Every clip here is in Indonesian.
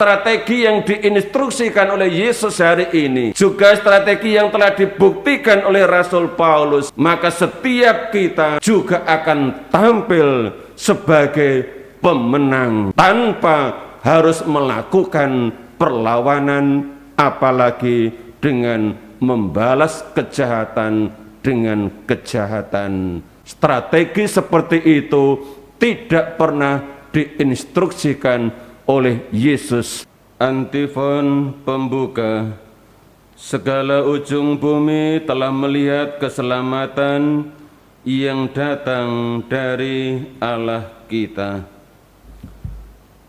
Strategi yang diinstruksikan oleh Yesus hari ini juga strategi yang telah dibuktikan oleh Rasul Paulus. Maka setiap kita juga akan tampil sebagai pemenang tanpa harus melakukan perlawanan, apalagi dengan membalas kejahatan dengan kejahatan. Strategi seperti itu tidak pernah diinstruksikan oleh Yesus. Antifon pembuka. Segala ujung bumi telah melihat keselamatan yang datang dari Allah kita.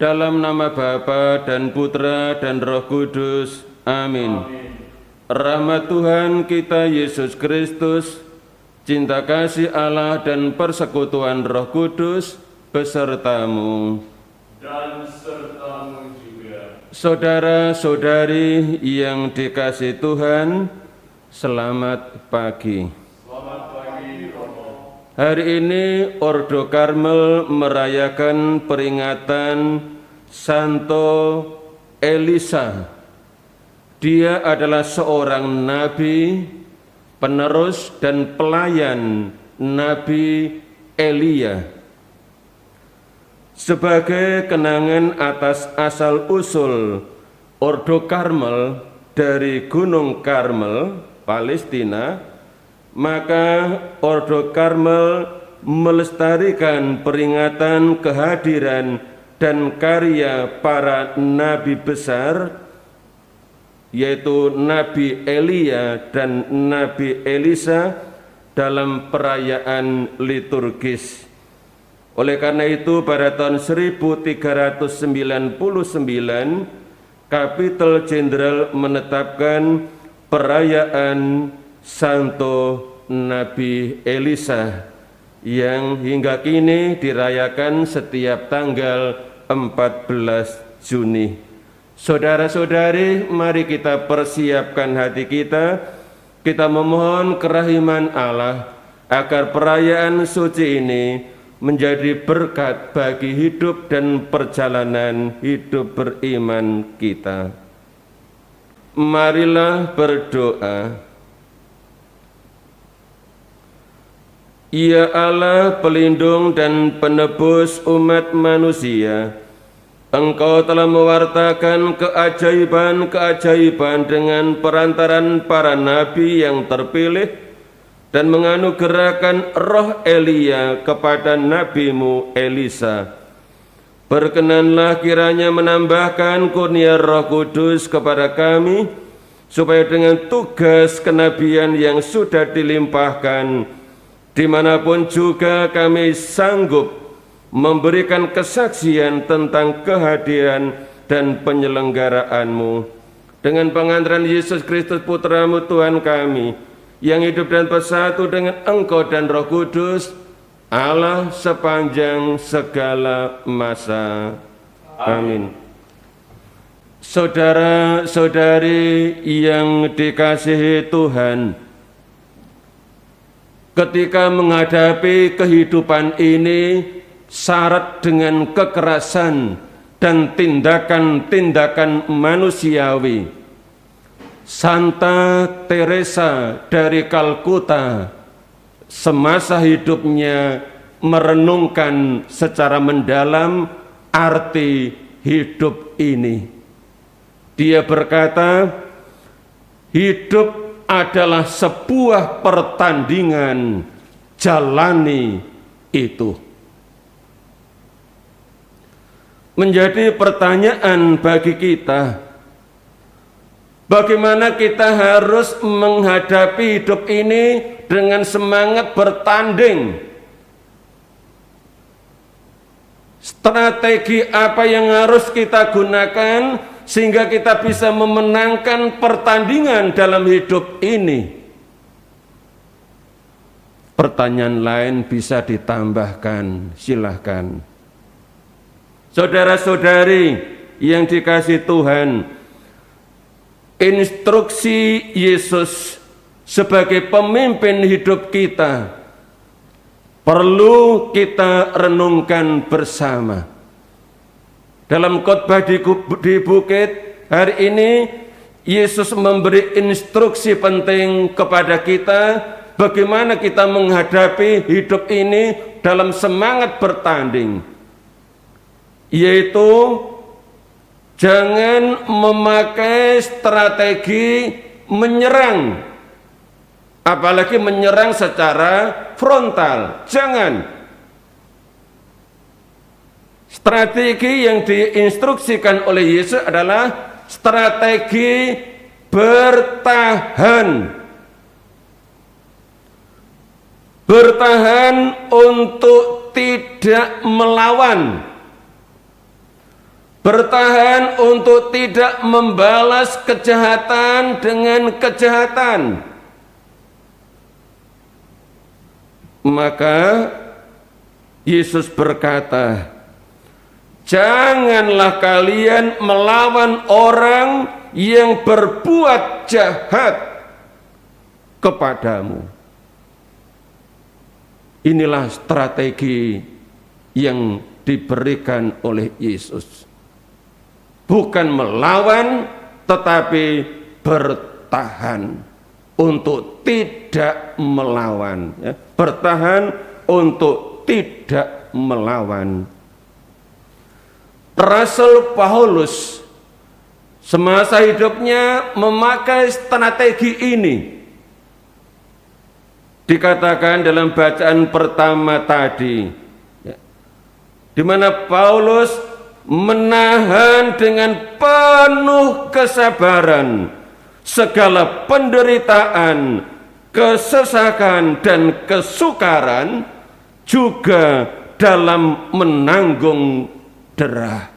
Dalam nama Bapa dan Putra dan Roh Kudus. Amin. Rahmat Tuhan kita Yesus Kristus, cinta kasih Allah dan persekutuan Roh Kudus besertamu dan sertamu juga. Saudara-saudari yang dikasihi Tuhan, selamat pagi. Selamat pagi, Romo. Hari ini Ordo Karmel merayakan peringatan Santo Elisa. Dia adalah seorang nabi, penerus dan pelayan Nabi Elia. Sebagai kenangan atas asal-usul Ordo Karmel dari Gunung Karmel, Palestina, maka Ordo Karmel melestarikan peringatan kehadiran dan karya para nabi besar, yaitu Nabi Elia dan Nabi Elisa dalam perayaan liturgis. Oleh karena itu pada tahun 1399 Kapitul Jenderal menetapkan perayaan Santo Nabi Elisa yang hingga kini dirayakan setiap tanggal 14 Juni. Saudara-saudari, mari kita persiapkan hati kita memohon kerahiman Allah agar perayaan suci ini menjadi berkat bagi hidup dan perjalanan hidup beriman kita. Marilah berdoa. Ya Allah, pelindung dan penebus umat manusia, Engkau telah mewartakan keajaiban-keajaiban dengan perantaran para nabi yang terpilih dan menganugerahkan roh Elia kepada nabimu Elisa. Berkenanlah kiranya menambahkan kurnia Roh Kudus kepada kami, supaya dengan tugas kenabian yang sudah dilimpahkan, dimanapun juga kami sanggup memberikan kesaksian tentang kehadiran dan penyelenggaraanmu. Dengan pengantaran Yesus Kristus Putramu Tuhan kami, yang hidup dan bersatu dengan Engkau dan Roh Kudus, Allah sepanjang segala masa. Amin. Saudara-saudari yang dikasihi Tuhan, ketika menghadapi kehidupan ini syarat dengan kekerasan dan tindakan-tindakan manusiawi, Santa Teresa dari Kalkuta semasa hidupnya merenungkan secara mendalam arti hidup ini. Dia berkata, hidup adalah sebuah pertandingan, jalani itu. Menjadi pertanyaan bagi kita, bagaimana kita harus menghadapi hidup ini dengan semangat bertanding? Strategi apa yang harus kita gunakan sehingga kita bisa memenangkan pertandingan dalam hidup ini? Pertanyaan lain bisa ditambahkan, silahkan. Saudara-saudari yang dikasihi Tuhan, instruksi Yesus sebagai pemimpin hidup kita perlu kita renungkan bersama. Dalam khotbah di bukit hari ini, Yesus memberi instruksi penting kepada kita bagaimana kita menghadapi hidup ini dalam semangat bertanding, yaitu jangan memakai strategi menyerang, apalagi menyerang secara frontal. Jangan. Strategi yang diinstruksikan oleh Yesus adalah strategi bertahan. Bertahan untuk tidak melawan. Bertahan untuk tidak membalas kejahatan dengan kejahatan. Maka Yesus berkata, janganlah kalian melawan orang yang berbuat jahat kepadamu. Inilah strategi yang diberikan oleh Yesus. Bukan melawan, tetapi bertahan untuk tidak melawan. Ya. Bertahan untuk tidak melawan. Rasul Paulus semasa hidupnya memakai strategi ini. Dikatakan dalam bacaan pertama tadi, ya, di mana Paulus menahan dengan penuh kesabaran segala penderitaan, kesesakan dan kesukaran, juga dalam menanggung derah.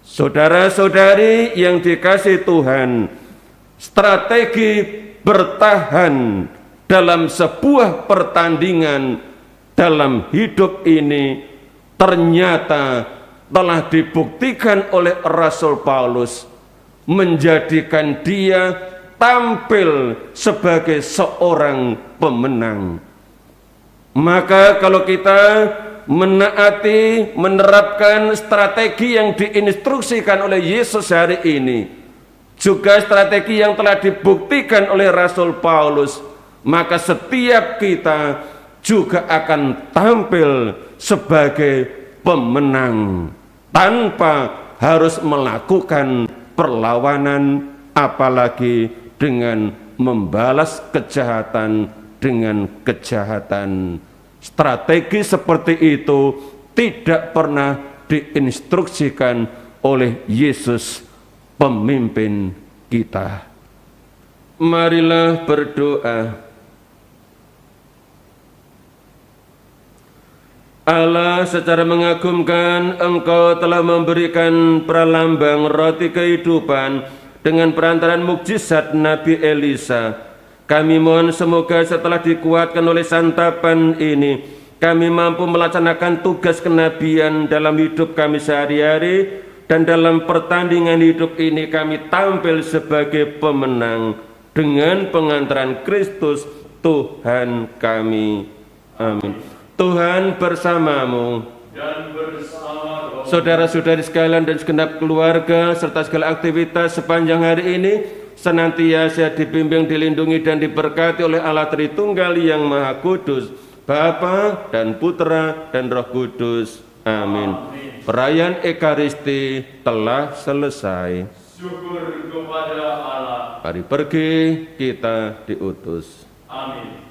Saudara-saudari yang dikasihi Tuhan, strategi bertahan dalam sebuah pertandingan dalam hidup ini ternyata telah dibuktikan oleh Rasul Paulus, menjadikan dia tampil sebagai seorang pemenang. Maka kalau kita menaati, menerapkan strategi yang diinstruksikan oleh Yesus hari ini, juga strategi yang telah dibuktikan oleh Rasul Paulus, maka setiap kita juga akan tampil sebagai pemenang tanpa harus melakukan perlawanan, apalagi dengan membalas kejahatan dengan kejahatan. Strategi seperti itu tidak pernah diinstruksikan oleh Yesus, pemimpin kita. Marilah berdoa. Allah, secara mengagumkan Engkau telah memberikan pralambang roti kehidupan dengan perantaraan mukjizat Nabi Elisa. Kami mohon semoga setelah dikuatkan oleh santapan ini, kami mampu melaksanakan tugas kenabian dalam hidup kami sehari-hari, dan dalam pertandingan hidup ini kami tampil sebagai pemenang dengan pengantaran Kristus Tuhan kami. Amin. Tuhan bersamamu, dan bersama saudara-saudari sekalian dan segenap keluarga serta segala aktivitas sepanjang hari ini senantiasa dibimbing, dilindungi dan diberkati oleh Allah Tritunggal yang Maha Kudus, Bapa dan Putra dan Roh Kudus. Amin. Perayaan Ekaristi telah selesai. syukur kepada Allah. Mari pergi, kita diutus. Amin.